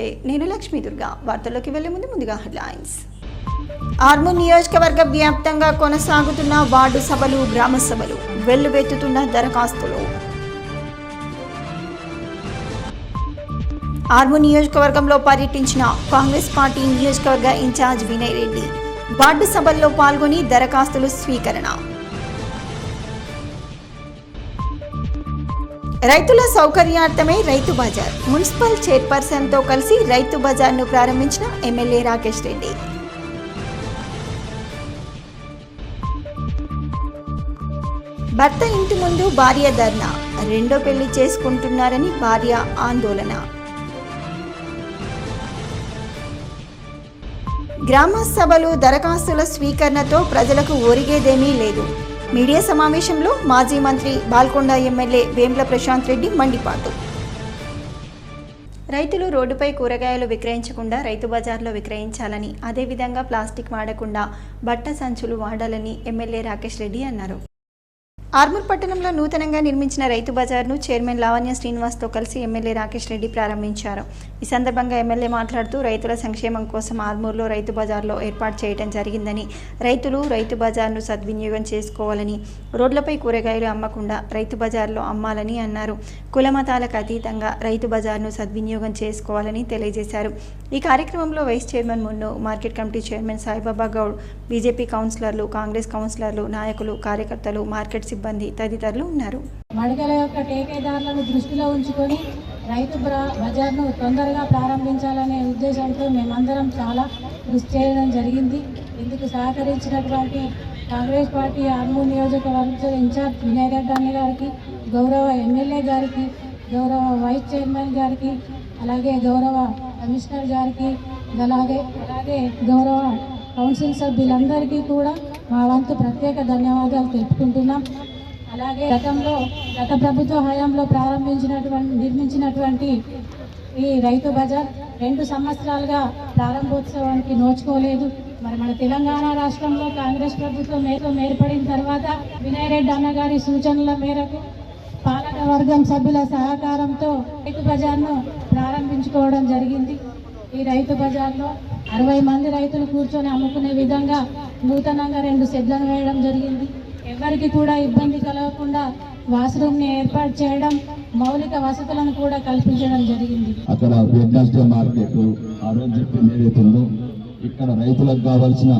నమస్తే, నేను లక్ష్మీ దుర్గా. వార్తల్లోకి వెళ్లే ముందుగా హెడ్లైన్స్. ఆర్మూర్ నియోజకవర్గ వ్యాప్తంగా కొనసాగుతున్న వార్డు సభలు, గ్రామ సభలు, వెల్లువెత్తుతున్న దరఖాస్తులు. ఆర్మూర్ నియోజకవర్గంలో పర్యటించిన కాంగ్రెస్ పార్టీ నియోజకవర్గ ఇన్ఛార్జ్ వినయ్ రెడ్డి వార్డు సభల్లో పాల్గొని దరఖాస్తులు స్వీకరణ. రైతుల సౌకర్యార్థమే రైతు బజార్. మున్సిపల్ చైర్పర్సన్తో కలిసి రైతు బజార్ను ప్రారంభించిన ఎమ్మెల్యే రాకేష్ రెడ్డి. భర్త ఇంటి ముందు భార్య ధర్నా. రెండో పెళ్లి చేసుకుంటున్నారని భార్య ఆందోళన. గ్రామ సభలు, దరఖాస్తుల స్వీకరణతో ప్రజలకు ఒరిగేదేమీ లేదు. మీడియా సమావేశంలో మాజీ మంత్రి బాల్కొండ ఎమ్మెల్యే వేముల ప్రశాంత్ రెడ్డి మండిపాటు. రైతులు రోడ్డుపై కూరగాయలు విక్రయించకుండా రైతు బజార్లో విక్రయించాలని, అదేవిధంగా ప్లాస్టిక్ వాడకుండా బట్ట సంచులు వాడాలని ఎమ్మెల్యే రాకేష్ రెడ్డి అన్నారు. ఆర్మూర్ పట్టణంలో నూతనంగా నిర్మించిన రైతు బజార్ను చైర్మన్ లావణ్య శ్రీనివాస్తో కలిసి ఎమ్మెల్యే రాకేష్ రెడ్డి ప్రారంభించారు. ఈ సందర్భంగా ఎమ్మెల్యే మాట్లాడుతూ రైతుల సంక్షేమం కోసం ఆర్మూర్లో రైతు బజార్లో ఏర్పాటు చేయడం జరిగిందని, రైతులు రైతు బజార్ను సద్వినియోగం చేసుకోవాలని, రోడ్లపై కూరగాయలు అమ్మకుండా రైతు బజార్లో అమ్మాలని అన్నారు. కులమతాలకు అతీతంగా రైతు బజార్ను సద్వినియోగం చేసుకోవాలని తెలియజేశారు. ఈ కార్యక్రమంలో vice chairman Munnu, market committee chairman Saibaba Goud, BJP కౌన్సిలర్లు, కాంగ్రెస్ కౌన్సిలర్లు, నాయకులు, కార్యకర్తలు, మార్కెట్ సిబ్బంది తదితరులు ఉన్నారు. మడికల యొక్క టేకేదారులను దృష్టిలో ఉంచుకొని రైతు బజార్ను తొందరగా ప్రారంభించాలనే ఉద్దేశంతో మేమందరం చాలా కృషి చేయడం జరిగింది. ఇందుకు సహకరించినటువంటి కాంగ్రెస్ పార్టీ ఆర్మూర్ నియోజకవర్గ ఇన్ఛార్జ్ వినయ్ రెడ్డి అన్న గారికి, గౌరవ ఎమ్మెల్యే గారికి, గౌరవ వైస్ చైర్మన్ గారికి, అలాగే గౌరవ కమిషనర్ గారికి, అలాగే గౌరవ కౌన్సిల్ సభ్యులందరికీ కూడా మా వంతు ప్రత్యేక ధన్యవాదాలు తెలుపుకుంటున్నాం. అలాగే గత ప్రభుత్వ హయాంలో నిర్మించినటువంటి ఈ రైతు బజార్ 2 సంవత్సరాలుగా ప్రారంభోత్సవానికి నోచుకోలేదు. మరి మన తెలంగాణ రాష్ట్రంలో కాంగ్రెస్ ప్రభుత్వం ఏర్పడిన తర్వాత వినయ్ రెడ్డి అన్నగారి సూచనల మేరకు పాలక వర్గం సభ్యుల సహకారంతో రైతు బజార్ను ప్రారంభించుకోవడం జరిగింది. ఈ రైతు బజార్లో 60 మంది రైతులు కూర్చొని అమ్ముకునే విధంగా నూతనంగా 2 షెడ్లను వేయడం జరిగింది. ఎవరికి కూడా ఇబ్బంది కలగకుండా వాష్రూమ్ని ఏర్పాటు చేయడం, మౌలిక వసతులను కూడా కల్పించడం జరిగింది. అక్కడ వెడ్నెస్డే మార్కెట్ ఆరోగ్యం ఏదైతుందో ఇక్కడ రైతులకు కావాల్సిన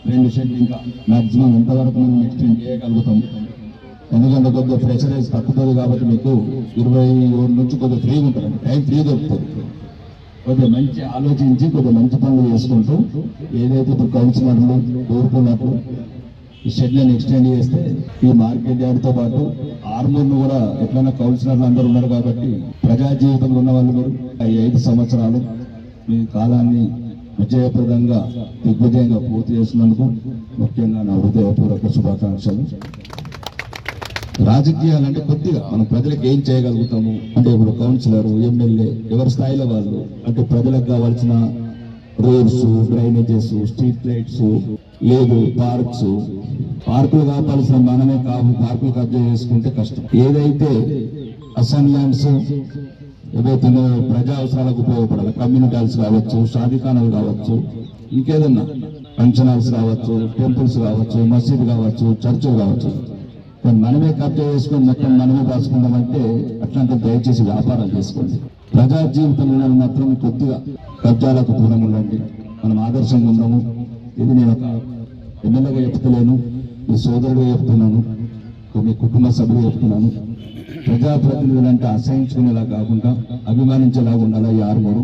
2 షెడ్లు ఇంకా మ్యాక్సిమం ఎంతవరకు మనం ఎక్స్టెండ్ చేయగలుగుతాం. ఎందుకంటే కొద్దిగా ప్రెషరైజ్ తక్కుతుంది కాబట్టి మీకు 27 నుంచి కొద్దిగా ఫ్రీగా ఉంటుంది, టైం ఫ్రీ దొరుకుతుంది. కొద్దిగా మంచి ఆలోచించి కొద్దిగా మంచి పనులు చేసుకుంటూ ఏదైతే ఇప్పుడు కౌన్సిలర్లు కోరుకున్నట్టు ఈ షెడ్లను ఎక్స్టెండ్ చేస్తే ఈ మార్కెట్ యార్డ్తో పాటు ఆర్మూర్ను కూడా ఎట్లన్నా కౌన్సిలర్లు అందరూ ఉన్నారు కాబట్టి ప్రజా జీవితంలో ఉన్న వాళ్ళు మీరు ఈ 5 సంవత్సరాలు మీ కాలాన్ని విజయప్రదంగా దిగ్విజయంగా పూర్తి చేసినందుకు ముఖ్యంగా నా హృదయపూర్వక శుభాకాంక్షలు. రాజకీయాలంటే కొద్దిగా మనం ప్రజలకు ఏం చేయగలుగుతాము అంటే ఇప్పుడు కౌన్సిలర్, ఎమ్మెల్యే ఎవరి స్థాయిలో వాళ్ళు అంటే ప్రజలకు కావాల్సిన రోడ్స్, డ్రైనేజెస్, స్ట్రీట్ లైట్స్, లేదు పార్కులు కావాల్సిన మనమే పార్కులు కబ్జా చేసుకుంటే కష్టం. ఏదైతే అసెంబ్లీ ల్యాండ్స్ ఏదైతే ప్రజా అవసరాలకు ఉపయోగపడాలి, కమ్యూనిటీ హాల్స్ కావచ్చు, షాదీఖానాలు కావచ్చు, ఇంకేదన్నా ఫంక్షన్ హాల్స్ కావచ్చు, టెంపుల్స్ కావచ్చు, మసీద్ కావచ్చు, చర్చలు కావచ్చు, మనమే కబ్జా చేసుకొని మొత్తం మనమే దాచుకుందామంటే అట్లాంటి దయచేసి వ్యాపారాలు చేసుకోండి. ప్రజా జీవితంలో మాత్రం కొద్దిగా కబ్జాలకు దూరం ఉండండి, మనం ఆదర్శంగా ఉందాము. ఇది నేను ఒక ఎమ్మెల్యేగా చెప్తలేను, మీ సోదరుడుగా చెప్తున్నాను, మీ కుటుంబ సభ్యులు చెప్తున్నాను. ప్రజాప్రతినిధులు అంటే అసహించుకునేలా కాకుండా అభిమానించేలాగా ఉండాలి ఈ ఆర్మూరు.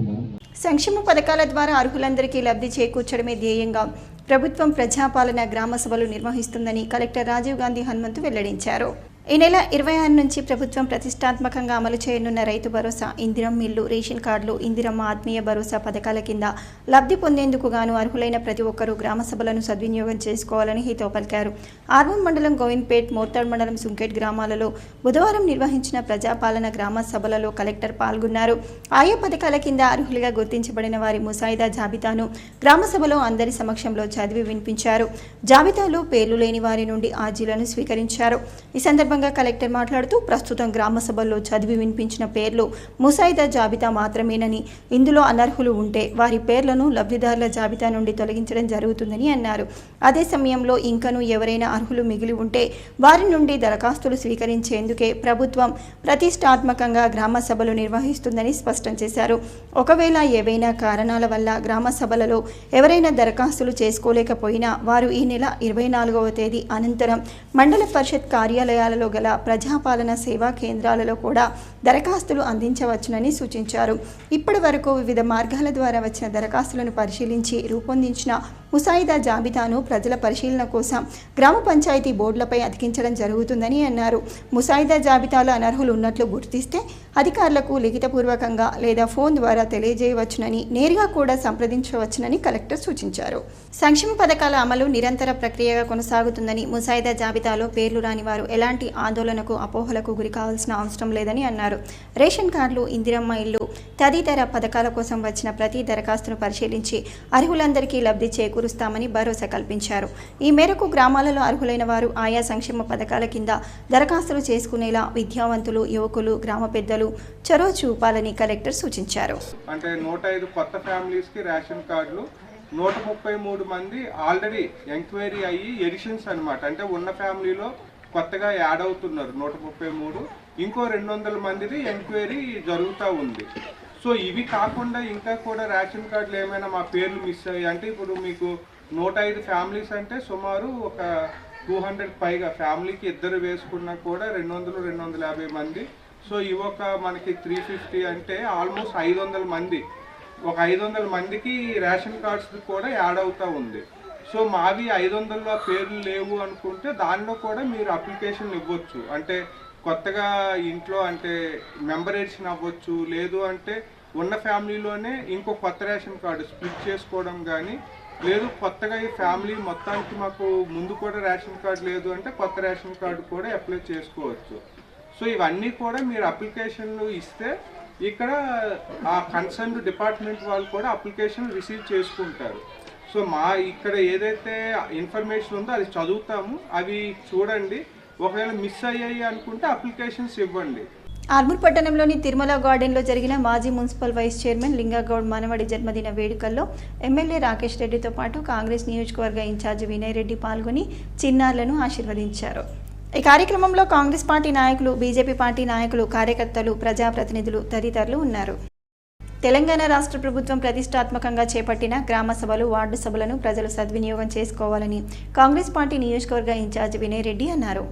సంక్షేమ పథకాల ద్వారా అర్హులందరికీ లబ్ధి చేకూర్చడమే ధ్యేయంగా ప్రభుత్వం ప్రజాపాలన గ్రామ సభలు నిర్వహిస్తుందని కలెక్టర్ రాజీవ్ గాంధీ హనుమంతు వెల్లడించారు. ఈ నెల 26 నుంచి ప్రభుత్వం ప్రతిష్టాత్మకంగా అమలు చేయనున్న రైతు భరోసా, ఇందిరమ్మ ఇల్లు, రేషన్ కార్డులు, ఇందిరమ్మ ఆత్మీయ భరోసా పథకాల కింద లబ్ధి పొందేందుకు గాను అర్హులైన ప్రతి ఒక్కరూ గ్రామ సభలను సద్వినియోగం చేసుకోవాలని హితవు పలికారు. ఆర్మూర్ మండలం గోవింద్పేట్, మోర్తాడ్ మండలం సుంకేట్ గ్రామాలలో బుధవారం నిర్వహించిన ప్రజాపాలన గ్రామ సభలలో కలెక్టర్ పాల్గొన్నారు. ఆయా పథకాల కింద అర్హులుగా గుర్తించబడిన వారి ముసాయిదా జాబితాను గ్రామ సభలో అందరి సమక్షంలో చదివి వినిపించారు. జాబితాలో పేర్లు లేని వారి నుండి ఆర్జీలను స్వీకరించారు. ఈ సందర్భంగా సందర్భంగా కలెక్టర్ మాట్లాడుతూ ప్రస్తుతం గ్రామ సభల్లో చదివి వినిపించిన పేర్లు ముసాయిదా జాబితా మాత్రమేనని, ఇందులో అనర్హులు ఉంటే వారి పేర్లను లబ్ధిదారుల జాబితా నుండి తొలగించడం జరుగుతుందని అన్నారు. అదే సమయంలో ఇంకనూ ఎవరైనా అర్హులు మిగిలి ఉంటే వారి నుండి దరఖాస్తులు స్వీకరించేందుకే ప్రభుత్వం ప్రతిష్టాత్మకంగా గ్రామ సభలు నిర్వహిస్తుందని స్పష్టం చేశారు. ఒకవేళ ఏవైనా కారణాల వల్ల గ్రామ సభలలో ఎవరైనా దరఖాస్తులు చేసుకోలేకపోయినా వారు ఈ నెల 24వ తేదీ అనంతరం మండల పరిషత్ కార్యాలయాలలో గల ప్రజాపాలన సేవా కేంద్రాలలో కూడా దరఖాస్తులు అందించవచ్చునని సూచించారు. ఇప్పటి వరకు వివిధ మార్గాల ద్వారా వచ్చిన దరఖాస్తులను పరిశీలించి రూపొందించిన ముసాయిదా జాబితాను ప్రజల పరిశీలన కోసం గ్రామ పంచాయతీ బోర్డులపై అతికించడం జరుగుతుందని అన్నారు. ముసాయిదా జాబితాలో అనర్హులు ఉన్నట్లు గుర్తిస్తే అధికారులకు లిఖితపూర్వకంగా లేదా ఫోన్ ద్వారా తెలియజేయవచ్చునని, నేరుగా కూడా సంప్రదించవచ్చునని కలెక్టర్ సూచించారు. సంక్షేమ పథకాల అమలు నిరంతర ప్రక్రియగా కొనసాగుతుందని, ముసాయిదా జాబితాలో పేర్లు రాని వారు ఎలాంటి ఆందోళనకు అపోహలకు గురి కావాల్సిన అవసరం లేదని అన్నారు. రేషన్ కార్డులు, ఇందిరమ్మ ఇల్లు తదితర పథకాల కోసం వచ్చిన ప్రతి దరఖాస్తును పరిశీలించి అర్హులందరికీ లబ్ధి చేకూరుస్తామని భరోసా కల్పించారు. ఈ మేరకు గ్రామాలలో అర్హులైన వారు ఆయా సంక్షేమ పథకాల కింద దరఖాస్తులు చేసుకునేలా విద్యావంతులు, యువకులు, గ్రామ పెద్దలు చొరవ చూపాలని కలెక్టర్ సూచించారు. అంటే 105 కొత్త ఫ్యామిలీస్ కి రేషన్ కార్డులు, 133 మంది ఆల్రెడీ ఎంక్వైరీ అయ్యి ఎడిషన్స్ అన్నమాట. అంటే ఉన్న ఫ్యామిలీలో కొత్తగా యాడ్ అవుతున్నారు 133. ఇంకో 200 మందిది ఎంక్వైరీ జరుగుతూ ఉంది. సో ఇవి కాకుండా ఇంకా కూడా రేషన్ కార్డులు ఏమైనా మా పేర్లు మిస్ అయ్యాయి అంటే, ఇప్పుడు మీకు 105 ఫ్యామిలీస్ అంటే సుమారు ఒక 200 పైగా ఫ్యామిలీకి ఇద్దరు వేసుకున్నా కూడా 200-250 మంది. సో ఇవొక మనకి 350 అంటే ఆల్మోస్ట్ 500 మంది. ఒక 500 మందికి రేషన్ కార్డ్స్ కూడా యాడ్ అవుతూ ఉంది. సో మావి 500లో పేర్లు లేవు అనుకుంటే దానిలో కూడా మీరు అప్లికేషన్ ఇవ్వచ్చు. అంటే కొత్తగా ఇంట్లో అంటే మెంబర్ ఎడిషన్ అవ్వచ్చు, లేదు అంటే ఉన్న ఫ్యామిలీలోనే ఇంకో కొత్త రేషన్ కార్డు స్ప్లిట్ చేసుకోవడం కానీ, లేదు కొత్తగా ఈ ఫ్యామిలీ మొత్తానికి మాకు ముందు కూడా రేషన్ కార్డు లేదు అంటే కొత్త రేషన్ కార్డు కూడా అప్లై చేసుకోవచ్చు. సో ఇవన్నీ కూడా మీరు అప్లికేషన్లు ఇస్తే ఇక్కడ ఆ కన్సర్న్ డిపార్ట్మెంట్ వాళ్ళు కూడా అప్లికేషన్ రిసీవ్ చేసుకుంటారు. సో మా ఇక్కడ ఏదైతే ఇన్ఫర్మేషన్ ఉందో అది చదువుతాము, అవి చూడండి. ఒకవేళ మిస్ అయ్యాయి అనుకుంటే అప్లికేషన్స్ ఇవ్వండి. ఆర్మూర్ పట్టణంలోని తిరుమల గార్డెన్లో జరిగిన మాజీ మున్సిపల్ వైస్ చైర్మన్ లింగగౌడ్ మనవడి జన్మదిన వేడుకల్లో ఎమ్మెల్యే రాకేష్ రెడ్డితో పాటు కాంగ్రెస్ నియోజకవర్గ ఇన్ఛార్జి వినయ్ రెడ్డి పాల్గొని చిన్నారులను ఆశీర్వదించారు. ఈ కార్యక్రమంలో కాంగ్రెస్ పార్టీ నాయకులు, బీజేపీ పార్టీ నాయకులు, కార్యకర్తలు, ప్రజాప్రతినిధులు తదితరులు ఉన్నారు. తెలంగాణ రాష్ట్ర ప్రభుత్వం ప్రతిష్టాత్మకంగా చేపట్టిన గ్రామ సభలు, వార్డు సభలను ప్రజలు సద్వినియోగం చేసుకోవాలని కాంగ్రెస్ పార్టీ నియోజకవర్గ ఇన్ఛార్జి వినయ్ రెడ్డి అన్నారు.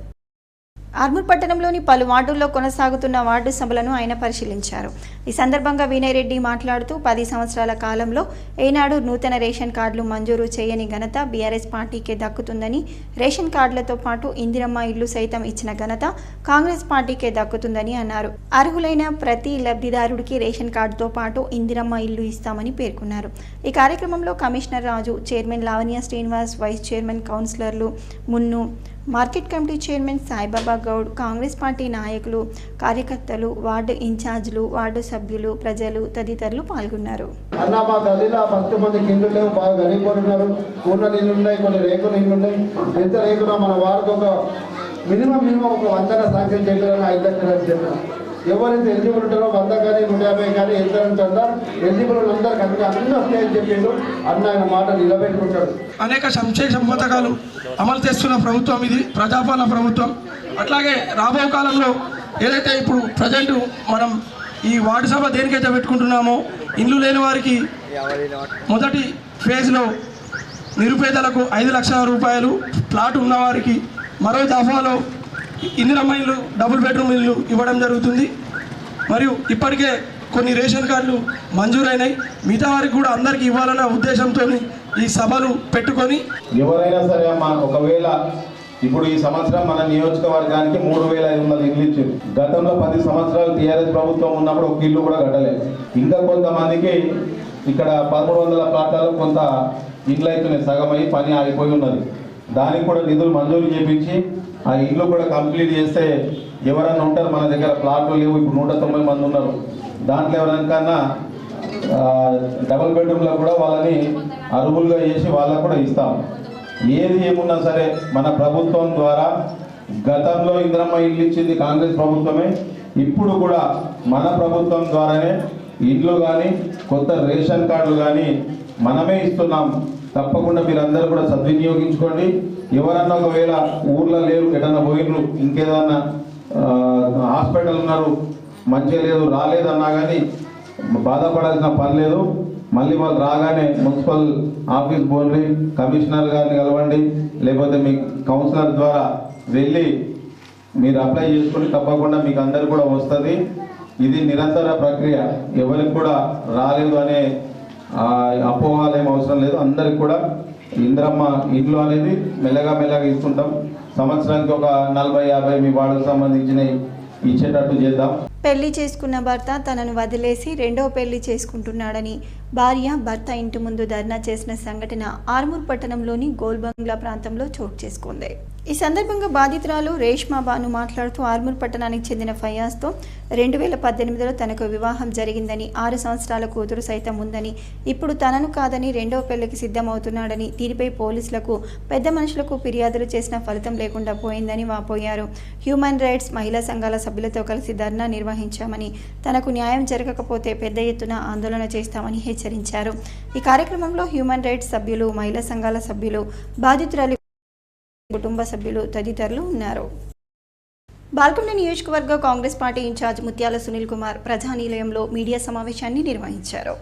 ఆర్మూర్ పట్టణంలోని పలు వార్డుల్లో కొనసాగుతున్న వార్డు సభలను ఆయన పరిశీలించారు. ఈ సందర్భంగా వినయ్ రెడ్డి మాట్లాడుతూ 10 సంవత్సరాల కాలంలో ఏనాడు నూతన రేషన్ కార్డులు మంజూరు చేయని ఘనత బీఆర్ఎస్ పార్టీకే దక్కుతుందని, రేషన్ కార్డులతో పాటు ఇందిరమ్మ ఇల్లు సైతం ఇచ్చిన ఘనత కాంగ్రెస్ పార్టీకే దక్కుతుందని అన్నారు. అర్హులైన ప్రతి లబ్ధిదారుడికి రేషన్ కార్డుతో పాటు ఇందిరమ్మ ఇల్లు ఇస్తామని పేర్కొన్నారు. ఈ కార్యక్రమంలో commissioner Raju, chairman Lavanya Srinivas, vice chairman కౌన్సిలర్లు Munnu, market committee chairman Saibaba Goud, Congress party నాయకులు, కార్యకర్తలు, వార్డు ఇన్ఛార్జీలు, వార్డు సభ్యులు, ప్రజలు తదితరులు పాల్గొన్నారు. అన్న మా గదిలో 10 మందికి ఇల్లు లేవు, బాగా గరీబులు ఉన్నారు. కూర నీళ్ళు ఉన్నాయి, కొన్ని రేకులు ఇల్లు ఉన్నాయి. ఎంత రేకున్నా మన వారికి ఒక మినిమం ఒక 100 శాంక్షన్ చేయాలని 5 లక్షలు చెప్పారు. ఎవరైతే ఎలిజిబుల్ ఉంటారో 100 కానీ 150 కానీ ఎంత ఉంటుందా ఎలిజిబుల్ అందరికి అన్ని వస్తాయని చెప్పిండు. అన్న ఆయన మాట నిలబెట్టుకుంటాడు. అనేక సంక్షేమ పథకాలు అమలు చేస్తున్న ప్రభుత్వం ఇది, ప్రజాపాలన ప్రభుత్వం. అట్లాగే రాబో కాలంలో ఏదైతే ఇప్పుడు ప్రజెంట్ మనం ఈ వార్డు సభ దేనికైతే పెట్టుకుంటున్నామో, ఇండ్లు లేని వారికి మొదటి ఫేజ్లో నిరుపేదలకు 5 లక్షల రూపాయలు, ప్లాట్ ఉన్నవారికి మరో దఫాలో ఇందిరమ్మ ఇల్లు, డబుల్ బెడ్రూమ్ ఇల్లు ఇవ్వడం జరుగుతుంది. మరియు ఇప్పటికే కొన్ని రేషన్ కార్డులు మంజూరైనాయి. మిగతా వారికి కూడా అందరికీ ఇవ్వాలన్న ఉద్దేశంతో ఈ సభలు పెట్టుకొని ఎవరైనా సరే ఒకవేళ ఇప్పుడు ఈ సంవత్సరం మన నియోజకవర్గానికి 3,500 ఇల్లు ఇచ్చారు. గతంలో 10 సంవత్సరాలు టీఆర్ఎస్ ప్రభుత్వం ఉన్నప్పుడు ఒక ఇల్లు కూడా కట్టలేదు. ఇంకా కొంతమందికి ఇక్కడ 1300 ప్లాట్లలో కొంత ఇండ్లు అయితే సగమై పని ఆగిపోయి ఉన్నది. దానికి కూడా నిధులు మంజూరు చేయించి ఆ ఇల్లు కూడా కంప్లీట్ చేస్తే ఎవరన్నా ఉంటారు మన దగ్గర ప్లాట్లు లేవు. ఇప్పుడు 190 మంది ఉన్నారు. దాంట్లో ఎవరికన్నా డబుల్ బెడ్రూమ్లో కూడా వాళ్ళని అర్హులుగా చేసి వాళ్ళకు కూడా ఇస్తాం. ఏది ఏమున్నా సరే మన ప్రభుత్వం ద్వారా గతంలో ఇందిరమ్మ ఇల్లు ఇచ్చింది కాంగ్రెస్ ప్రభుత్వమే, ఇప్పుడు కూడా మన ప్రభుత్వం ద్వారానే ఇండ్లు కానీ కొత్త రేషన్ కార్డులు కానీ మనమే ఇస్తున్నాం. తప్పకుండా మీరందరూ కూడా సద్వినియోగించుకోండి. ఎవరన్నా ఒకవేళ ఊర్లో లేరు, ఎటన్నా పోయినరు, ఇంకేదన్నా హాస్పిటల్ ఉన్నారు, మంచిగా లేదు, రాలేదన్నా కానీ బాధపడాల్సిన పని లేదు. మళ్ళీ వాళ్ళు రాగానే మున్సిపల్ ఆఫీస్ పోండి, కమిషనర్ గారిని కలవండి, లేకపోతే మీ కౌన్సిలర్ ద్వారా వెళ్ళి మీరు అప్లై చేసుకుని తప్పకుండా మీకు అందరు కూడా వస్తుంది. ఇది నిరంతర ప్రక్రియ, ఎవరికి కూడా రాలేదు అనే అపోహాలేం అవసరం లేదు. అందరికి కూడా ఇందిరమ్మ ఇల్లు అనేది మెల్లగా ఇస్తుంటాం. సంవత్సరానికి ఒక 40-50 మీ వార్డుకు సంబంధించినవి ఇచ్చేటట్టు చేద్దాం. పెళ్లి చేసుకున్న భర్త తనను వదిలేసి రెండో పెళ్లి చేసుకుంటున్నాడని భార్య భర్త ఇంటి ముందు ధర్నా చేసిన సంఘటన ఆర్మూర్ పట్టణంలోని గోల్బంగ్లా ప్రాంతంలో చోటు చేసుకుంది. ఈ సందర్భంగా బాధితురాలు రేష్మా బాను మాట్లాడుతూ ఆర్మూర్ పట్టణానికి చెందిన ఫయాజ్తో 2018లో తనకు వివాహం జరిగిందని, 6 సంవత్సరాల కూతురు సైతం ఉందని, ఇప్పుడు తనను కాదని రెండో పెళ్లికి సిద్ధమవుతున్నాడని, దీనిపై పోలీసులకు పెద్ద మనుషులకు ఫిర్యాదులు చేసిన ఫలితం లేకుండా పోయిందని వాపోయారు. హ్యూమన్ రైట్స్ మహిళా సంఘాల సభ్యులతో కలిసి ధర్నా నిర్వహించామని, తనకు న్యాయం జరగకపోతే పెద్ద ఎత్తున ఆందోళన చేస్తామని హెచ్చరించారు. ఈ కార్యక్రమంలో హ్యూమన్ రైట్స్ సభ్యులు, మహిళా సంఘాల సభ్యులు, బాధితురాలి కుటుంబ సభ్యులు తదితరులు ఉన్నారు. బాల్కొండ నియోజకవర్గ కాంగ్రెస్ పార్టీ ఇన్ఛార్జ్ ముత్యాల సునీల్ కుమార్ ప్రజానిలయంలో మీడియా సమావేశాన్ని నిర్వహించారు.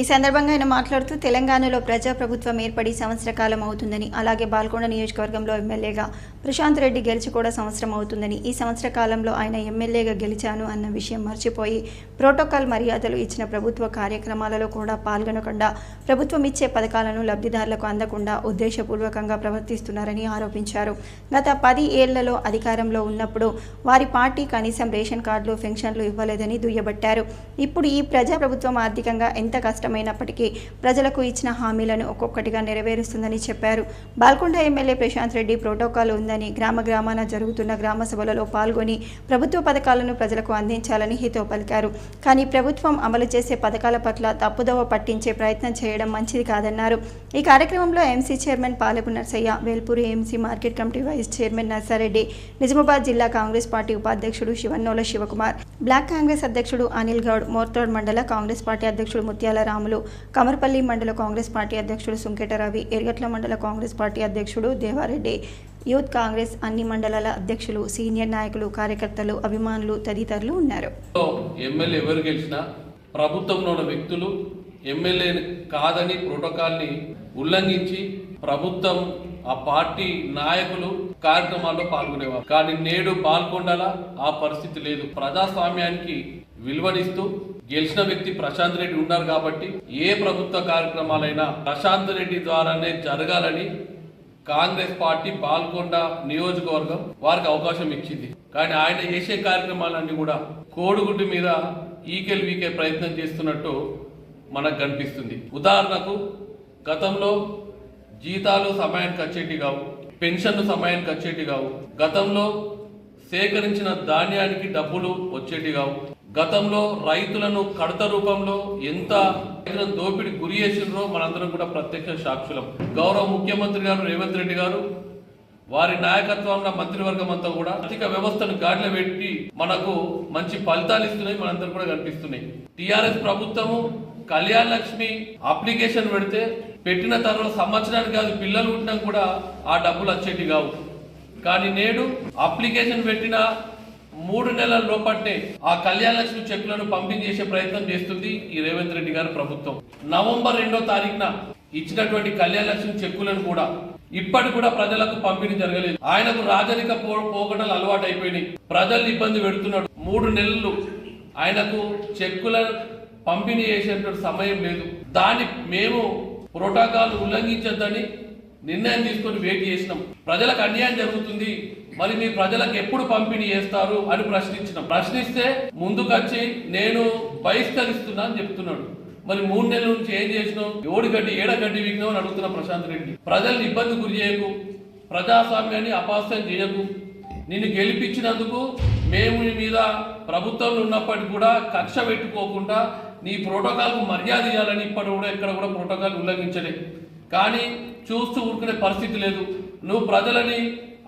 ఈ సందర్భంగా ఆయన మాట్లాడుతూ తెలంగాణలో ప్రజాప్రభుత్వం ఏర్పడి సంవత్సర కాలం అవుతుందని, అలాగే బాల్కొండ నియోజకవర్గంలో ఎమ్మెల్యేగా ప్రశాంత్ రెడ్డి గెలిచి కూడా సంవత్సరం అవుతుందని, ఈ సంవత్సర కాలంలో ఆయన ఎమ్మెల్యేగా గెలిచాను అన్న విషయం మర్చిపోయి ప్రోటోకాల్ మర్యాదలు ఇచ్చిన ప్రభుత్వ కార్యక్రమాలలో కూడా పాల్గొనకుండా ప్రభుత్వం ఇచ్చే పథకాలను లబ్ధిదారులకు అందకుండా ఉద్దేశపూర్వకంగా ప్రవర్తిస్తున్నారని ఆరోపించారు. గత 10 ఏళ్లలో అధికారంలో ఉన్నప్పుడు వారి పార్టీ కనీసం రేషన్ కార్డులు, పెన్షన్లు ఇవ్వలేదని దుయ్యబట్టారు. ఇప్పుడు ఈ ప్రజాప్రభుత్వం ఆర్థికంగా ఎంత కష్టమైనప్పటికీ ప్రజలకు ఇచ్చిన హామీలను ఒక్కొక్కటిగా నెరవేరుస్తుందని చెప్పారు. బాల్కొండ ఎమ్మెల్యే ప్రశాంత్ రెడ్డి ప్రోటోకాల్ ఉందని, గ్రామాన జరుగుతున్న గ్రామ సభలలో పాల్గొని ప్రభుత్వ పథకాలను ప్రజలకు అందించాలని హితో పలికారు. కానీ ప్రభుత్వం అమలు చేసే పథకాల పట్ల తప్పుదోవ పట్టించే ప్రయత్నం చేయడం మంచిది కాదన్నారు. ఈ కార్యక్రమంలో MC chairman Palepu Narsayya, Velpuri MC market committee vice chairman Narsareddy, Nizamabad జిల్లా కాంగ్రెస్ పార్టీ ఉపాధ్యక్షుడు శివన్నోల శివకుమార్, బ్లాక్ కాంగ్రెస్ అధ్యక్షుడు అనిల్ గౌడ్, మోర్తాడ్ మండల కాంగ్రెస్ పార్టీ అధ్యక్షుడు ముత్యాల రాములు, కమర్పల్లి మండల కాంగ్రెస్ పార్టీ అధ్యక్షుడు సుంకెట రవి, ఎర్గట్ల మండల కాంగ్రెస్ పార్టీ అధ్యక్షుడు దేవారెడ్డి, యూత్ కాంగ్రెస్ అన్ని మండలాల అధ్యక్షులు, సీనియర్ నాయకులు, కార్యకర్తలు, అభిమానులు తదితరులు ఉన్నారు. ఎమ్మెల్యే ఎవరు గెలిచినా ప్రభుత్వంలో ఉన్న వ్యక్తులు ఎమ్మెల్యే కాదని ప్రోటోకాల్ని ఉల్లంఘించి ప్రభుత్వం ఆ పార్టీ నాయకులు కార్యక్రమాల్లో పాల్గొనేవారు. కానీ నేడు పాల్గొండాల ఆ పరిస్థితి లేదు. ప్రజాస్వామ్యానికి విలువనిస్తూ గెలిచిన వ్యక్తి ప్రశాంత్ రెడ్డి ఉన్నారు కాబట్టి ఏ ప్రభుత్వ కార్యక్రమాలైనా ప్రశాంత్ రెడ్డి ద్వారానే జరగాలని కాంగ్రెస్ పార్టీ బాల్కొండ నియోజకవర్గం వారికి అవకాశం ఇచ్చింది. కానీ ఆయన చేసే కార్యక్రమాలన్నీ కూడా కోడిగుడ్డు మీద ఈకెల్ వీకే ప్రయత్నం చేస్తున్నట్టు మనకు కనిపిస్తుంది. ఉదాహరణకు గతంలో జీతాలు సమయానికి వచ్చేటి కావు, పెన్షన్లు సమయానికి వచ్చేటి కావు, గతంలో సేకరించిన ధాన్యానికి డబ్బులు వచ్చేటి కావు, గతంలో రైతులను కడత రూపంలో ఎంత దోపిడి గురి చేసినరో మనందరం కూడా ప్రత్యక్ష సాక్షులం. గౌరవ ముఖ్యమంత్రి గారు రేవంత్ రెడ్డి గారు వారి నాయకత్వంలో మంత్రివర్గం అంతా కూడా ఆర్థిక వ్యవస్థను గాడిలో పెట్టి మనకు మంచి ఫలితాలు ఇస్తున్నాయి, మనందరం కూడా కనిపిస్తున్నాయి. టిఆర్ఎస్ ప్రభుత్వము కళ్యాణ్ లక్ష్మి అప్లికేషన్ పెడితే పెట్టిన తర్వాత సంవత్సరానికి కాదు, పిల్లలు ఉంటున్నా కూడా ఆ డబ్బులు వచ్చేటి కావు. కానీ నేడు అప్లికేషన్ పెట్టిన 3 నెలల లోపట్నే ఆ కళ్యాణ లక్ష్మి చెక్కులను పంపిణీ చేసే ప్రయత్నం చేస్తుంది ఈ రేవంత్ రెడ్డి గారి ప్రభుత్వం. నవంబర్ 2వ తారీఖున ఇచ్చినటువంటి కళ్యాణ లక్ష్మి చెక్కులను కూడా ఇప్పటి కూడా ప్రజలకు పంపిణీ జరగలేదు. ఆయనకు రాజరిక పోకడలు అలవాటు అయిపోయినాయి, ప్రజల్ని ఇబ్బంది పెడుతున్నాడు. 3 నెలలు ఆయనకు చెక్కుల పంపిణీ చేసేటువంటి సమయం లేదు. దాన్ని మేము ప్రోటోకాల్ ఉల్లంఘించద్దని నిర్ణయం తీసుకొని వెయిట్ చేసినాం. ప్రజలకు అన్యాయం జరుగుతుంది, మరి మీ ప్రజలకు ఎప్పుడు పంపిణీ చేస్తారు అని ప్రశ్నించినాం. ప్రశ్నిస్తే ముందుకొచ్చి నేను బహిష్కరిస్తున్నా అని చెప్తున్నాడు. మరి 3 నెలల నుంచి ఏం చేసినావు, ఏడగడ్డి వీగినావు అని అడుగుతున్న ప్రశాంత్ రెడ్డి. ప్రజల్ని ఇబ్బంది గురి చేయకు, ప్రజాస్వామ్యాన్ని అపహాస్యం చేయకు, నిన్ను గెలిపించినందుకు మేము నీ మీద ప్రభుత్వంలో ఉన్నప్పటికీ కూడా కక్ష పెట్టుకోకుండా నీ ప్రోటోకాల్కు మర్యాద ఇవ్వాలని ఇప్పటి కూడా ఎక్కడ కూడా ప్రోటోకాల్ ఉల్లంఘించలే. కానీ చూస్తూ ఊరుకునే పరిస్థితి లేదు. నువ్వు ప్రజలని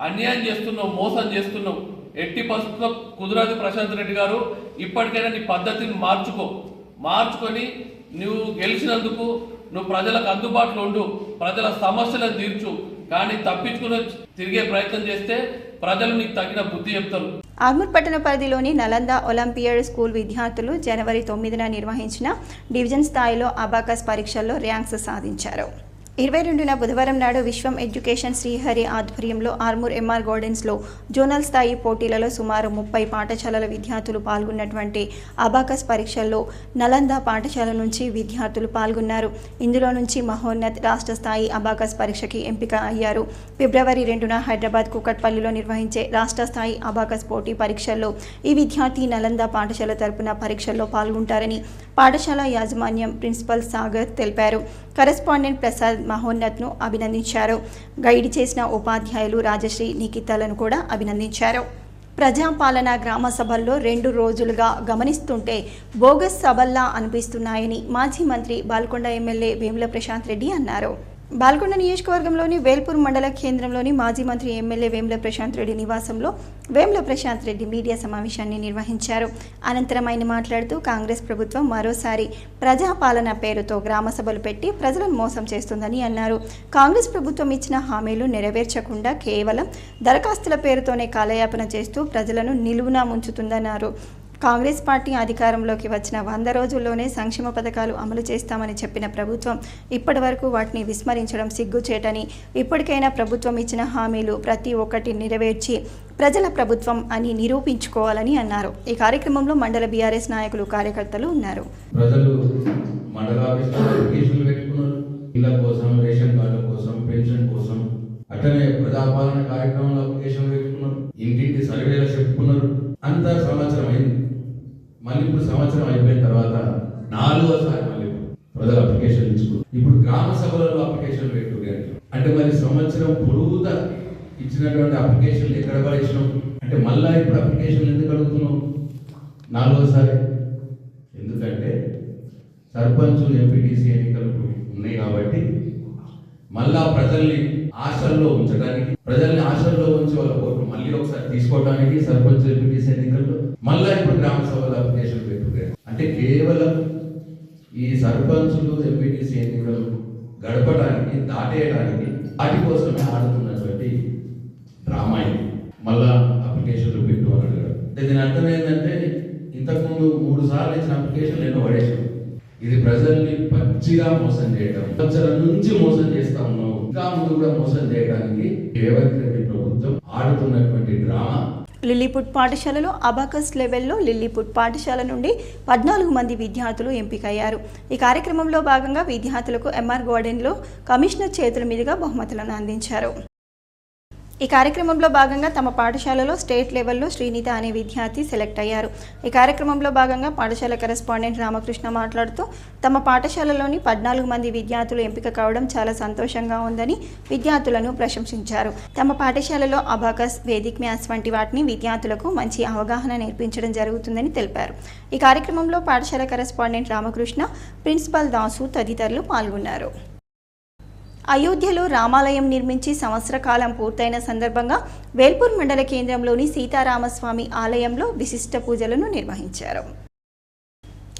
అన్యాయం చేస్తున్నావు, మోసం చేస్తున్నావు. ఎట్టి పరిస్థితుల్లో కుదరదు ప్రశాంత్ రెడ్డి గారు. ఇప్పటికైనా నీ పద్ధతిని మార్చుకొని నువ్వు గెలిచినందుకు నువ్వు ప్రజలకు అందుబాటులో ఉండు, ప్రజల సమస్యలను తీర్చు. కానీ తప్పించుకుని తిరిగే ప్రయత్నం చేస్తే ప్రజలు నీకు తగిన బుద్ధి చెప్తారు. ఆర్మూర్ పట్టణ పరిధిలోని నలంద ఒలింపియాడ్ స్కూల్ విద్యార్థులు జనవరి 9న నిర్వహించిన డివిజన్ స్థాయిలో అబాకస్ పరీక్షల్లో ర్యాంక్స్ సాధించారు. 22న బుధవారం నాడు విశ్వం ఎడ్యుకేషన్ శ్రీహరి ఆధ్వర్యంలో ఆర్మూర్ ఎంఆర్ గార్డెన్స్లో జోనల్ స్థాయి పోటీలలో సుమారు 30 పాఠశాలల విద్యార్థులు పాల్గొన్నటువంటి అబాకస్ పరీక్షల్లో నలంద పాఠశాల నుంచి విద్యార్థులు పాల్గొన్నారు. ఇందులో నుంచి మహోన్నత్ రాష్ట్ర స్థాయి అబాకస్ పరీక్షకి ఎంపిక అయ్యారు. ఫిబ్రవరి 2న హైదరాబాద్ కూకట్పల్లిలో నిర్వహించే రాష్ట్ర స్థాయి అబాకస్ పోటీ పరీక్షల్లో ఈ విద్యార్థి నలంద పాఠశాల తరపున పరీక్షల్లో పాల్గొంటారని పాఠశాల యాజమాన్యం ప్రిన్సిపల్ సాగర్ తెలిపారు. కరెస్పాండెంట్ ప్రసాద్ మహోన్నత్ను అభినందించారు. గైడ్ చేసిన ఉపాధ్యాయులు రాజశ్రీ, నిఖితలను కూడా అభినందించారు. ప్రజాపాలన గ్రామ సభల్లో 2 రోజులుగా గమనిస్తుంటే బోగస్ సభల్లా అనిపిస్తున్నాయని మాజీ మంత్రి బాల్కొండ ఎమ్మెల్యే వేముల ప్రశాంత్ రెడ్డి అన్నారు. బాల్కొండ నియోజకవర్గంలోని వేల్పూర్ మండల కేంద్రంలోని మాజీ మంత్రి ఎమ్మెల్యే వేముల ప్రశాంత్ రెడ్డి నివాసంలో వేముల ప్రశాంత్ రెడ్డి మీడియా సమావేశాన్ని నిర్వహించారు. అనంతరం ఆయన మాట్లాడుతూ కాంగ్రెస్ ప్రభుత్వం మరోసారి ప్రజాపాలన పేరుతో గ్రామ సభలు పెట్టి ప్రజలను మోసం చేస్తుందని అన్నారు. కాంగ్రెస్ ప్రభుత్వం ఇచ్చిన హామీలు నెరవేర్చకుండా కేవలం దరఖాస్తుల పేరుతోనే కాలయాపన చేస్తూ ప్రజలను నిలువునా ముంచుతుందన్నారు. కాంగ్రెస్ పార్టీ అధికారంలోకి వచ్చిన 100 రోజుల్లోనే సంక్షేమ పథకాలు అమలు చేస్తామని చెప్పిన ప్రభుత్వం ఇప్పటి వరకు వాటిని విస్మరించడం సిగ్గుచేటని, ఇప్పటికైనా ప్రభుత్వం ఇచ్చిన హామీలు ప్రతి ఒక్కటి నెరవేర్చి ప్రజల ప్రభుత్వం అని నిరూపించుకోవాలని అన్నారు. ఈ కార్యక్రమంలో మండల బీఆర్ఎస్ నాయకులు, కార్యకర్తలు ఉన్నారు. ప్రజలు మండల ఆఫీసులో అప్లికేషన్లు పెట్టుకున్నారు, ఇళ్ల కోసం, రేషన్ కార్డుల కోసం, పెన్షన్ కోసం, అట్లనే ప్రజాపాలన కార్యక్రమంలో అప్లికేషన్లు పెట్టుకున్నారు, ఇంటింటి సర్వేలు చెప్పుకున్నారు. అంతా సంవత్సరం అయింది. మళ్ళీ ఇప్పుడు సంవత్సరం అయిపోయిన తర్వాత 4వసారి మళ్ళీ ప్రజలు అప్లికేషన్ ఇచ్చుకున్నారు. ఇప్పుడు గ్రామ సభలలో అప్లికేషన్లు పెట్టుకున్నారు. అంటే మరి సంవత్సరం పొడుగుతా ఇచ్చినటువంటి అప్లికేషన్లు ఎక్కడ పడేసినాం అంటే మళ్ళీ ఇప్పుడు అప్లికేషన్లు ఎందుకు అడుగుతున్నాం 4వసారి? ఎందుకంటే సర్పంచ్, ఎంపీటీసీ ఎన్నికలు ఉన్నాయి కాబట్టి మళ్ళా ప్రజల్ని ఆశల్లో ఉంచడానికి, ప్రజల్ని ఆశల్లో ఉంచి వాళ్ళ ఓట్లు మళ్ళీ ఒకసారి తీసుకోవడానికి సర్పంచ్, ఎంపీటీసీ ఎన్నికల్లో మళ్ళా ఇప్పుడు గ్రామ సభల అప్లికేషన్ పెట్టుకున్నారు. అంటే కేవలం ఈ సర్పంచులు, ఎంపీటీసీ ఎన్నికలు గడపడానికి, దాటేయడానికి వాటి కోసమే ఆడుతున్నటువంటి డ్రామా ఇది. మళ్ళా అప్లికేషన్లు పెట్టు అని అడిగారు. అంటే దీని అర్థం ఏంటంటే ఇంతకుముందు 3 సార్లు ఇచ్చిన అప్లికేషన్లు ఎన్నో పడేసాం. ఇది ప్రజల్ని పచ్చిగా మోసం చేయడం, సంవత్సరం నుంచి మోసం చేస్తా ఉన్నాం, ఇంకా ముందు కూడా మోసం చేయడానికి రేవంత్ రెడ్డి ప్రభుత్వం ఆడుతున్నటువంటి డ్రామా. లిల్లీపుట్ పాఠశాలలో అబాకస్ లెవెల్లో లిల్లీపుట్ పాఠశాల నుండి 14 మంది విద్యార్థులు ఎంపికయ్యారు. ఈ కార్యక్రమంలో భాగంగా విద్యార్థులకు ఎంఆర్ గార్డెన్లో కమిషనర్ చేతుల మీదుగా బహుమతులను అందించారు. ఈ కార్యక్రమంలో భాగంగా తమ పాఠశాలలో స్టేట్ లెవెల్లో శ్రీనిత అనే విద్యార్థి సెలెక్ట్ అయ్యారు. ఈ కార్యక్రమంలో భాగంగా పాఠశాల కరెస్పాండెంట్ రామకృష్ణ మాట్లాడుతూ తమ పాఠశాలలోని 14 మంది విద్యార్థులు ఎంపిక కావడం చాలా సంతోషంగా ఉందని విద్యార్థులను ప్రశంసించారు. తమ పాఠశాలలో అబాకస్, వేదిక్ మ్యాథ్స్ వంటి వాటిని విద్యార్థులకు మంచి అవగాహన నేర్పించడం జరుగుతుందని తెలిపారు. ఈ కార్యక్రమంలో పాఠశాల కరెస్పాండెంట్ రామకృష్ణ, ప్రిన్సిపల్ దాసు తదితరులు పాల్గొన్నారు. అయోధ్యలో రామాలయం నిర్మించి సంవత్సర కాలం పూర్తయిన సందర్భంగా వేల్పూర్ మండల కేంద్రంలోని సీతారామస్వామి ఆలయంలో విశిష్ట పూజలను నిర్వహించారు.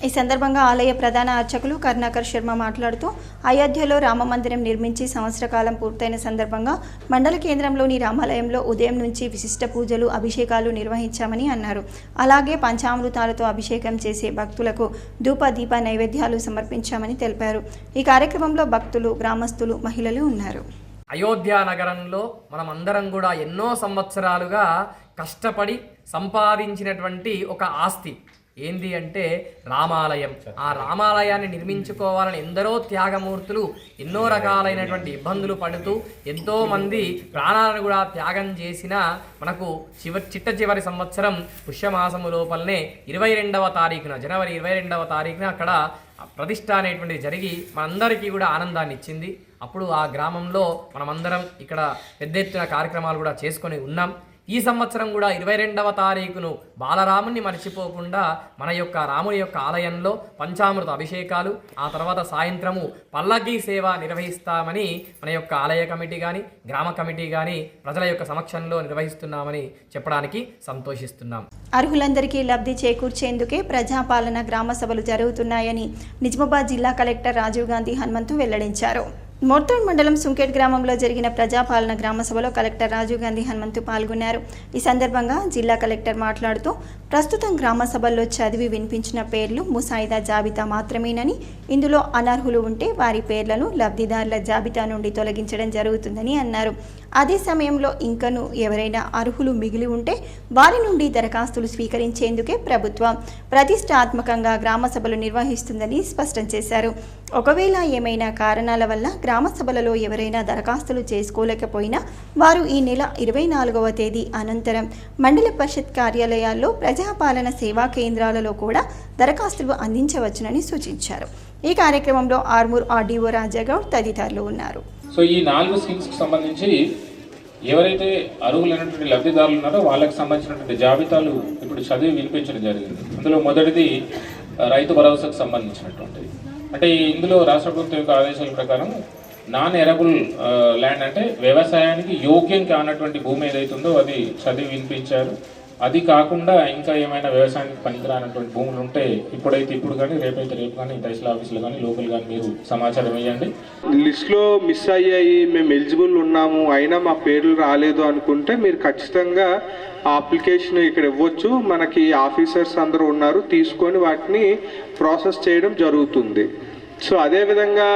ఈ సందర్భంగా ఆలయ ప్రధాన అర్చకులు కరుణాకర్ శర్మ మాట్లాడుతూ అయోధ్యలో రామమందిరం నిర్మించి సంవత్సర కాలం పూర్తయిన సందర్భంగా మండల కేంద్రంలోని రామాలయంలో ఉదయం నుంచి విశిష్ట పూజలు, అభిషేకాలు నిర్వహించామని అన్నారు. అలాగే పంచామృతాలతో అభిషేకం చేసే భక్తులకు ధూప, దీప నైవేద్యాలు సమర్పించామని తెలిపారు. ఈ కార్యక్రమంలో భక్తులు, గ్రామస్తులు, మహిళలు ఉన్నారు. అయోధ్య నగరంలో మనం అందరం కూడా ఎన్నో సంవత్సరాలుగా కష్టపడి సంపాదించినటువంటి ఒక ఆస్తి ఏంది అంటే రామాలయం. ఆ రామాలయాన్ని నిర్మించుకోవాలని ఎందరో త్యాగమూర్తులు ఎన్నో రకాలైనటువంటి ఇబ్బందులు పడుతూ ఎంతోమంది ప్రాణాలను కూడా త్యాగం చేసిన మనకు చిట్ట చివరి సంవత్సరం పుష్యమాసము లోపలనే 22వ తారీఖున, జనవరి 22వ తారీఖున అక్కడ ప్రతిష్ఠ అనేటువంటిది జరిగి మనందరికీ కూడా ఆనందాన్ని ఇచ్చింది. అప్పుడు ఆ గ్రామంలో మనమందరం ఇక్కడ పెద్ద ఎత్తున కార్యక్రమాలు కూడా చేసుకొని ఉన్నాం. ఈ సంవత్సరం కూడా 22వ తారీఖును బాలరాముని మర్చిపోకుండా మన యొక్క రాముని యొక్క ఆలయంలో పంచామృత అభిషేకాలు, ఆ తర్వాత సాయంత్రము పల్లకీ సేవ నిర్వహిస్తామని మన యొక్క ఆలయ కమిటీ కానీ గ్రామ కమిటీ కానీ ప్రజల యొక్క సమక్షంలో నిర్వహిస్తున్నామని చెప్పడానికి సంతోషిస్తున్నాం. అర్హులందరికీ లబ్ధి చేకూర్చేందుకే ప్రజాపాలన గ్రామ సభలు జరుగుతున్నాయని నిజామాబాద్ జిల్లా కలెక్టర్ రాజీవ్ గాంధీ హనుమంతు వెల్లడించారు. మోర్తాడ్ మండలం సుంకేట్ గ్రామంలో జరిగిన ప్రజాపాలన గ్రామ సభలో కలెక్టర్ రాజీవ్ గాంధీ హనుమంతు పాల్గొన్నారు. ఈ సందర్భంగా జిల్లా కలెక్టర్ మాట్లాడుతూ ప్రస్తుతం గ్రామ సభల్లో చదివి వినిపించిన పేర్లు ముసాయిదా జాబితా మాత్రమేనని, ఇందులో అనర్హులు ఉంటే వారి పేర్లను లబ్ధిదారుల జాబితా నుండి తొలగించడం జరుగుతుందని అన్నారు. అదే సమయంలో ఇంకనూ ఎవరైనా అర్హులు మిగిలి ఉంటే వారి నుండి దరఖాస్తులు స్వీకరించేందుకే ప్రభుత్వం ప్రతిష్టాత్మకంగా గ్రామ సభలు నిర్వహిస్తుందని స్పష్టం చేశారు. ఒకవేళ ఏమైనా కారణాల వల్ల గ్రామ సభలలో ఎవరైనా దరఖాస్తులు చేసుకోలేకపోయినా వారు ఈ నెల 24వ తేదీ అనంతరం మండల పరిషత్ కార్యాలయాల్లో ప్రజాపాలన సేవా కేంద్రాలలో కూడా దరఖాస్తులు అందించవచ్చునని సూచించారు. ఈ కార్యక్రమంలో ఆర్మూర్ ఆర్డీఓ రాజాగౌడ్ తదితరులు ఉన్నారు. సో ఈ 4 స్కీమ్స్కి సంబంధించి ఎవరైతే అర్హులైనటువంటి లబ్ధిదారులు ఉన్నారో వాళ్ళకి సంబంధించినటువంటి జాబితాలు ఇప్పుడు చదివి వినిపించడం జరిగింది. అందులో మొదటిది రైతు భరోసాకు సంబంధించినటువంటిది. అంటే ఇందులో రాష్ట్ర ప్రభుత్వం యొక్క ఆదేశాల ప్రకారం నాన్ ఎరబుల్ ల్యాండ్ అంటే వ్యవసాయానికి యోగ్యం కానటువంటి భూమి ఏదైతే ఉందో అది చదివి వినిపించారు. అది కాకుండా ఇంకా ఏమైనా వ్యవసాయానికి పనికిరానటువంటి భూములు ఉంటే ఇప్పుడైతే ఇప్పుడు కానీ రేపైతే రేపు కానీ తహసీల్ ఆఫీసులో కానీ లోకల్ కానీ మీరు సమాచారం ఇవ్వండి. లిస్ట్లో మిస్ అయ్యాయి, మేము ఎలిజిబుల్ ఉన్నాము అయినా మా పేర్లు రాలేదు అనుకుంటే మీరు ఖచ్చితంగా ఆ అప్లికేషన్ ఇక్కడ ఇవ్వచ్చు. మనకి ఆఫీసర్స్ అందరూ ఉన్నారు, తీసుకొని వాటిని ప్రాసెస్ చేయడం జరుగుతుంది. సో అదేవిధంగా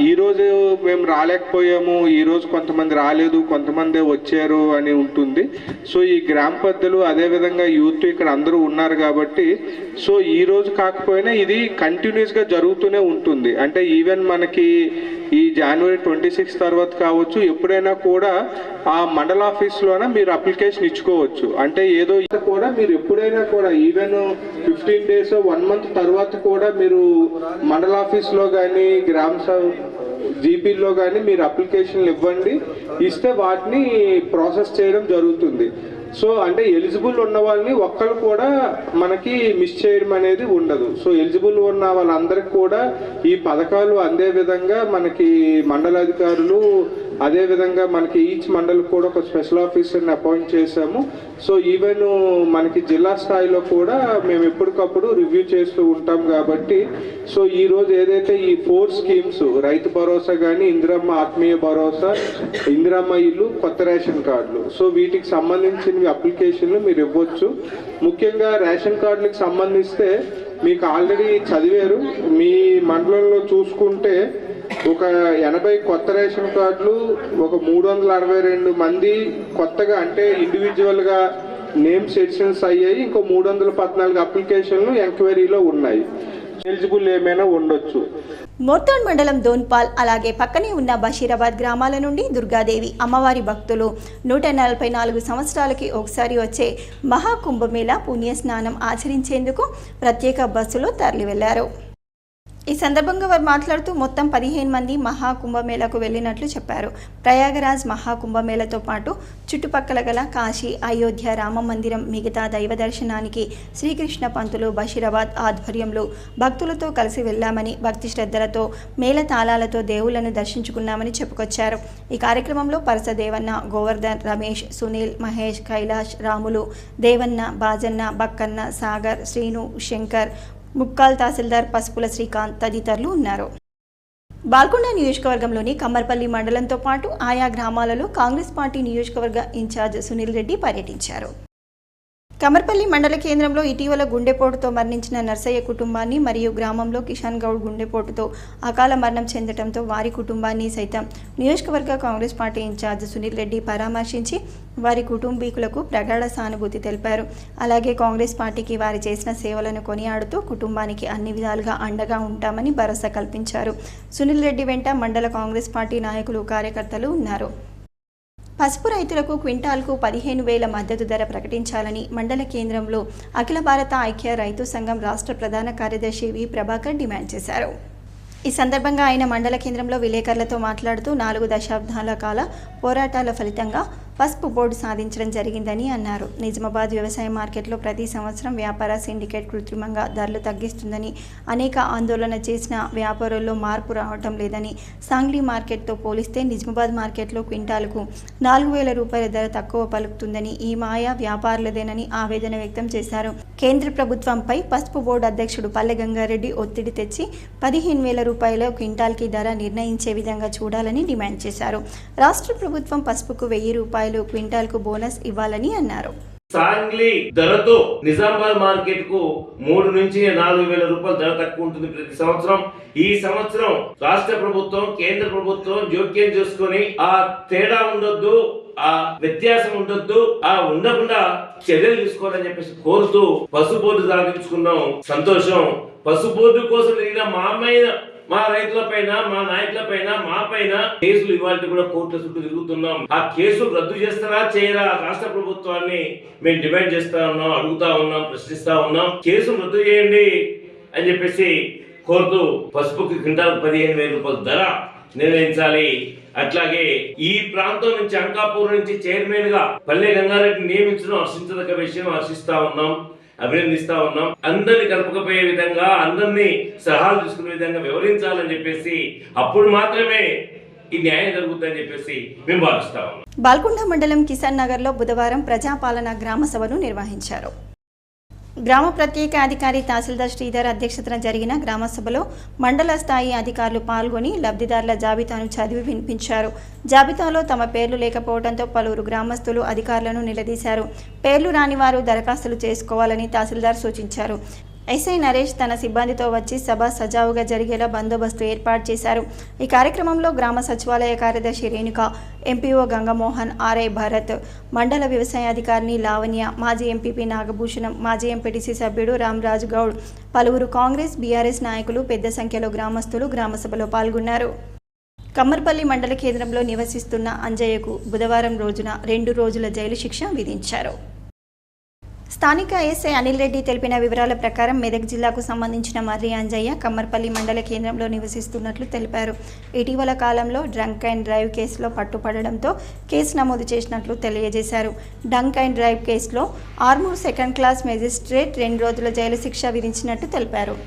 ఈరోజు మేము రాలేకపోయాము, ఈరోజు కొంతమంది రాలేదు, కొంతమంది వచ్చారు అని ఉంటుంది. సో ఈ గ్రామ పెద్దలు అదేవిధంగా యూత్ ఇక్కడ అందరూ ఉన్నారు కాబట్టి సో ఈరోజు కాకపోయినా ఇది కంటిన్యూస్గా జరుగుతూనే ఉంటుంది. అంటే ఈవెన్ మనకి ఈ జనవరి 26 తర్వాత కావచ్చు, ఎప్పుడైనా కూడా ఆ మండల ఆఫీస్లోనే మీరు అప్లికేషన్ ఇచ్చుకోవచ్చు. అంటే ఏదో కూడా మీరు ఎప్పుడైనా కూడా ఈవెన్ 15 days 1 month తర్వాత కూడా మీరు మండల ఆఫీస్లో కానీ గ్రామ జీపీలో కానీ మీరు అప్లికేషన్లు ఇవ్వండి. ఇస్తే వాటిని ప్రాసెస్ చేయడం జరుగుతుంది. సో అంటే ఎలిజిబుల్ ఉన్న వాళ్ళని ఒక్కరు కూడా మనకి మిస్ చేయడం అనేది ఉండదు. సో ఎలిజిబుల్ ఉన్న వాళ్ళందరికీ కూడా ఈ పథకాలు అందే విధంగా మనకి మండలాధికారులు అదేవిధంగా మనకి ఈచ్ మండల్ కూడా ఒక స్పెషల్ ఆఫీసర్ని అపాయింట్ చేశాము. సో ఈవెన్ మనకి జిల్లా స్థాయిలో కూడా మేము ఎప్పటికప్పుడు రివ్యూ చేస్తూ ఉంటాం కాబట్టి సో ఈరోజు ఏదైతే ఈ 4 స్కీమ్స్ రైతు భరోసా కానీ, ఇందిరమ్మ ఆత్మీయ భరోసా, ఇందిరమ్మ ఇల్లు, కొత్త రేషన్ కార్డులు, సో వీటికి సంబంధించిన అప్లికేషన్లు మీరు ఇవ్వచ్చు. ముఖ్యంగా రేషన్ కార్డులకు సంబంధిస్తే మీకు ఆల్రెడీ చదివారు. మీ మండలంలో చూసుకుంటే ఒక 80 కొత్త రేషన్ కార్డులు, ఒక 362 మంది కొత్తగా అంటే ఇండివిజువల్గా నేమ్స్ ఎడిషన్స్ అయ్యాయి. ఇంకో 314 అప్లికేషన్లు ఎంక్వైరీలో ఉన్నాయి. ఎలిజిబుల్ ఏమైనా ఉండొచ్చు. మోర్తాడ్ మండలం దోన్పాల్ అలాగే పక్కనే ఉన్న బషీరాబాద్ గ్రామాల నుండి దుర్గాదేవి అమ్మవారి భక్తులు 144 సంవత్సరాలకి ఒకసారి వచ్చే మహాకుంభమేళా పుణ్యస్నానం ఆచరించేందుకు ప్రత్యేక బస్సులో తరలి వెళ్లారు. ఈ సందర్భంగా వారు మాట్లాడుతూ మొత్తం 15 మంది మహాకుంభమేళకు వెళ్ళినట్లు చెప్పారు. ప్రయాగరాజ్ మహాకుంభమేళతో పాటు చుట్టుపక్కల గల కాశీ, అయోధ్య, రామ మందిరం, మిగతా దైవ దర్శనానికి శ్రీకృష్ణ పంతులు బషీరాబాద్ ఆధ్వర్యంలో భక్తులతో కలిసి వెళ్లామని, భక్తి శ్రద్ధలతో మేళతాళాలతో దేవుళ్లను దర్శించుకున్నామని చెప్పుకొచ్చారు. ఈ కార్యక్రమంలో పరస దేవన్న, గోవర్ధన్, రమేష్, సునీల్, మహేష్, కైలాష్, రాములు, దేవన్న, బాజన్న, బక్కన్న, సాగర్, శ్రీను, శంకర్, ముక్కాల్ తహసీల్దార్ పసుపుల శ్రీకాంత్ తదితరులు ఉన్నారు. బాల్కొండ నియోజకవర్గంలోని కమ్మర్పల్లి మండలంతో పాటు ఆయా గ్రామాలలో కాంగ్రెస్ పార్టీ నియోజకవర్గ ఇన్ఛార్జ్ సునీల్ రెడ్డి పర్యటించారు. కమర్పల్లి మండల కేంద్రంలో ఇటీవల గుండెపోటుతో మరణించిన నర్సయ్య కుటుంబాన్ని మరియు గ్రామంలో కిషన్ గౌడ్ గుండెపోటుతో అకాల మరణం చెందడంతో వారి కుటుంబాన్ని సైతం నియోజకవర్గ కాంగ్రెస్ పార్టీ ఇన్ఛార్జ్ సునీల్ రెడ్డి పరామర్శించి వారి కుటుంబీకులకు ప్రగాఢ సానుభూతి తెలిపారు. అలాగే కాంగ్రెస్ పార్టీకి వారు చేసిన సేవలను కొనియాడుతూ కుటుంబానికి అన్ని విధాలుగా అండగా ఉంటామని భరోసా కల్పించారు. సునీల్ రెడ్డి వెంట మండల కాంగ్రెస్ పార్టీ నాయకులు, కార్యకర్తలు ఉన్నారు. పసుపు రైతులకు క్వింటాల్కు 15,000 మద్దతు ధర ప్రకటించాలని మండల కేంద్రంలో అఖిల భారత ఐక్య రైతు సంఘం రాష్ట్ర ప్రధాన కార్యదర్శి వి ప్రభాకర్ డిమాండ్ చేశారు. ఈ సందర్భంగా ఆయన మండల కేంద్రంలో విలేకరులతో మాట్లాడుతూ 4 దశాబ్దాల కాల పోరాటాల ఫలితంగా పసుపు బోర్డు సాధించడం జరిగిందని అన్నారు. నిజామాబాద్ వ్యవసాయ మార్కెట్లో ప్రతి సంవత్సరం వ్యాపార సిండికేట్ కృత్రిమంగా ధరలు తగ్గిస్తుందని, అనేక ఆందోళన చేసిన వ్యాపారుల్లో మార్పు రావటం లేదని, సాంగ్లీ మార్కెట్తో పోలిస్తే నిజామాబాద్ మార్కెట్లో క్వింటాలకు 4,000 రూపాయల ధర తక్కువ పలుకుతుందని, ఈ మాయ వ్యాపారులదేనని ఆవేదన వ్యక్తం చేశారు. కేంద్ర ప్రభుత్వంపై పసుపు బోర్డు అధ్యక్షుడు పల్లె గంగారెడ్డి ఒత్తిడి తెచ్చి 15,000 రూపాయల క్వింటాల్కి ధర నిర్ణయించే విధంగా చూడాలని డిమాండ్ చేశారు. రాష్ట్ర ప్రభుత్వం పసుపుకు 1,000 రూపాయలు క్వింటాల్కు బోనస్ ఇవ్వాలని అన్నారు. సాంగ్లీ ధరతో నిజామాబాద్ మార్కెట్ కు 3 నుంచి 4,000 రూపాయల ధర తక్కువ ఉంటుంది ప్రతి సంవత్సరం. ఈ సంవత్సరం రాష్ట్ర ప్రభుత్వం కేంద్ర ప్రభుత్వం జోక్యం చేసుకొని ఆ తేడా ఉండొద్దు, ఆ వ్యత్యాసం ఉండొద్దు, ఆ ఉండకుండా చర్యలు తీసుకోవాలని చెప్పేసి కోరుతూ పసుపు బోర్డు సాధించుకున్నాం. సంతోషం. పసుపు బోర్డు కోసం జరిగిన మా రైతుల పైన, మా నాయకుల పైన, మా పైన కేసులు ఇవాళ కూడా కోర్టుల చుట్టూ తిరుగుతున్నాం. ఆ కేసులు రద్దు చేస్తారా చేయరా రాష్ట్ర ప్రభుత్వాన్ని మేము డిమాండ్ చేస్తా ఉన్నాం, అడుగుతా ఉన్నాం, ప్రశ్నిస్తా ఉన్నాం. కేసులు రద్దు చేయండి అని చెప్పేసి కోరుతూ పసుపుకి క్వింటాల్ 15,000 రూపాయల ధర నిర్ణయించాలి. అట్లాగే ఈ ప్రాంతం నుంచి అంకాపూర్ నుంచి చైర్మన్ గా పల్లె గంగారెడ్డిని నియమించడం హర్షించదగ్గ విషయం. హర్షిస్తా ఉన్నాం, అభినందిస్తా ఉన్నాం. అందరినీ కలుపుకపోయే విధంగా, అందరినీ సలహాలు తీసుకునే విధంగా వివరించాలని చెప్పేసి అప్పుడు మాత్రమే ఈ న్యాయం జరుగుతుందని చెప్పేసి మేము భావిస్తా ఉన్నాం. బాల్కొండ మండలం కిసాన్ నగర్లో బుధవారం ప్రజాపాలన గ్రామ సభను నిర్వహించారు. గ్రామ ప్రత్యేక అధికారి తహసీల్దార్ శ్రీధర్ అధ్యక్షతన జరిగిన గ్రామ సభలో మండల స్థాయి అధికారులు పాల్గొని లబ్ధిదారుల జాబితాను చదివి వినిపించారు. జాబితాలో తమ పేర్లు లేకపోవడంతో పలువురు గ్రామస్తులు అధికారులను నిలదీశారు. పేర్లు రాని వారు దరఖాస్తులు చేసుకోవాలని తహసీల్దార్ సూచించారు. ఎస్ఐ నరేష్ తన సిబ్బందితో వచ్చి సభ సజావుగా జరిగేలా బందోబస్తు ఏర్పాటు చేశారు. ఈ కార్యక్రమంలో గ్రామ సచివాలయ కార్యదర్శి రేణుక, ఎంపీఓ గంగమోహన్, ఆర్ఐ భరత్, మండల వ్యవసాయ అధికారిని లావణ్య, మాజీ ఎంపీపీ నాగభూషణం, మాజీ ఎంపీటీసీ సభ్యుడు రామరాజు గౌడ్, పలువురు కాంగ్రెస్, బీఆర్ఎస్ నాయకులు పెద్ద సంఖ్యలో గ్రామస్తులు గ్రామసభలో పాల్గొన్నారు. కమ్మర్పల్లి మండల కేంద్రంలో నివసిస్తున్న అంజయ్యకు బుధవారం రోజున 2 రోజుల జైలు శిక్ష విధించారు. స్థానిక ఎస్ఐ అనిల్ రెడ్డి తెలిపిన వివరాల ప్రకారం మెదక్ జిల్లాకు సంబంధించిన మర్రి అంజయ్య కమ్మర్పల్లి మండల కేంద్రంలో నివసిస్తున్నట్లు తెలిపారు. ఇటీవల కాలంలో డ్రంక్ అండ్ డ్రైవ్ కేసులో పట్టుపడడంతో కేసు నమోదు చేసినట్లు తెలియజేశారు. డ్రంక్ అండ్ డ్రైవ్ కేసులో ఆర్మూర్ సెకండ్ క్లాస్ మెజిస్ట్రేట్ 2 రోజుల జైలు శిక్ష విధించినట్టు తెలిపారు.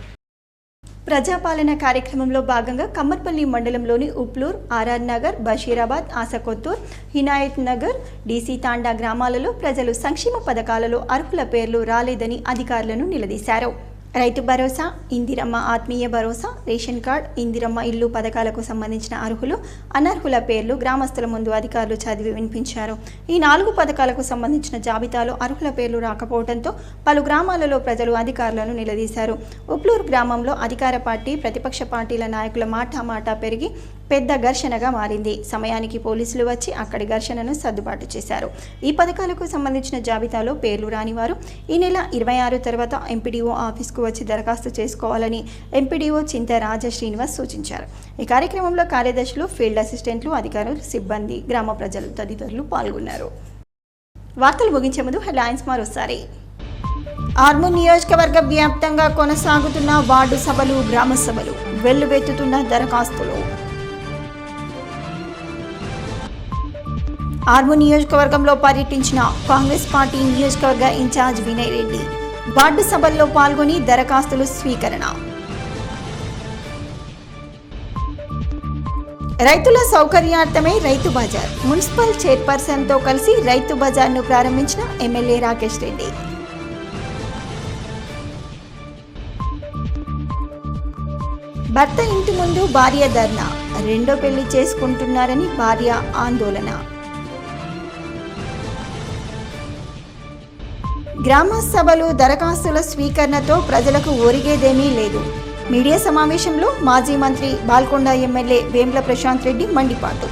ప్రజాపాలన కార్యక్రమంలో భాగంగా కమ్మర్పల్లి మండలంలోని ఉప్లూర్, ఆర్ఆర్ నగర్, బషీరాబాద్, ఆసకొత్తూర్, హినాయత్ నగర్, డీసీ తాండా గ్రామాలలో ప్రజలు సంక్షేమ పథకాలలో అర్హుల పేర్లు రాలేదని అధికారులను నిలదీశారు. రైతు భరోసా, ఇందిరమ్మ ఆత్మీయ భరోసా, రేషన్ కార్డ్, ఇందిరమ్మ ఇల్లు పథకాలకు సంబంధించిన అర్హులు, అనర్హుల పేర్లు గ్రామస్తుల ముందు అధికారులు చదివి వినిపించారు. ఈ 4 పథకాలకు సంబంధించిన జాబితాలో అర్హుల పేర్లు రాకపోవడంతో పలు గ్రామాలలో ప్రజలు అధికారులను నిలదీశారు. ఉప్లూరు గ్రామంలో అధికార పార్టీ, ప్రతిపక్ష పార్టీల నాయకుల మాటా పెరిగి పెద్ద ఘర్షణగా మారింది. సమయానికి పోలీసులు వచ్చి అక్కడి ఘర్షణను సర్దుబాటు చేశారు. ఈ పథకాలకు సంబంధించిన జాబితాలో పేర్లు రాని వారు ఈ నెల 26 తర్వాత ఎంపీడీఓ ఆఫీస్కు వచ్చి దరఖాస్తు చేసుకోవాలని ఎంపీడీఓ చింత రాజ శ్రీనివాస్ సూచించారు. ఈ కార్యక్రమంలో కార్యదర్శులు, ఫీల్డ్ అసిస్టెంట్లు, అధికారులు, సిబ్బంది, గ్రామ ప్రజలు తదితరులు పాల్గొన్నారు. వార్తలు ముగించే ముందు హెడ్లైన్స్ మరోసారి. ఆర్మూర్ నియోజకవర్గ వ్యాప్తంగా కొనసాగుతున్న వార్డు సభలు, గ్రామ సభలు, వెల్లువెత్తుతున్న దరఖాస్తులు. ఆర్మూర్ నియోజకవర్గంలో పర్యటించిన కాంగ్రెస్ పార్టీ నియోజకవర్గ ఇన్ఛార్జ్ వినయ్ రెడ్డి వార్డు సభల్లో పాల్గొని దరఖాస్తులు స్వీకరణ. రైతుల సౌకర్యార్థమే రైతు బజార్. మున్సిపల్ చైర్పర్సన్తో కలిసి రైతు బజార్ను ప్రారంభించిన ఎమ్మెల్యే రాకేష్ రెడ్డి. భర్త ఇంటి ముందు భార్య ధర్నా. రెండో పెళ్లి చేసుకుంటున్నారని భార్య ఆందోళన. గ్రామ సభలు, దరఖాస్తుల స్వీకరణతో ప్రజలకు ఒరిగేదేమీ లేదు. మీడియా సమావేశంలో మాజీ మంత్రి, బాల్కొండ ఎమ్మెల్యే వేంల ప్రశాంత్ రెడ్డి మండిపాటు.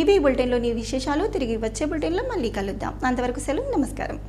ఇవి బులెటిన్లోని విశేషాలు. తిరిగి వచ్చే బులెటిన్లో మళ్ళీ కలుద్దాం. అంతవరకు సెలవు. నమస్కారం.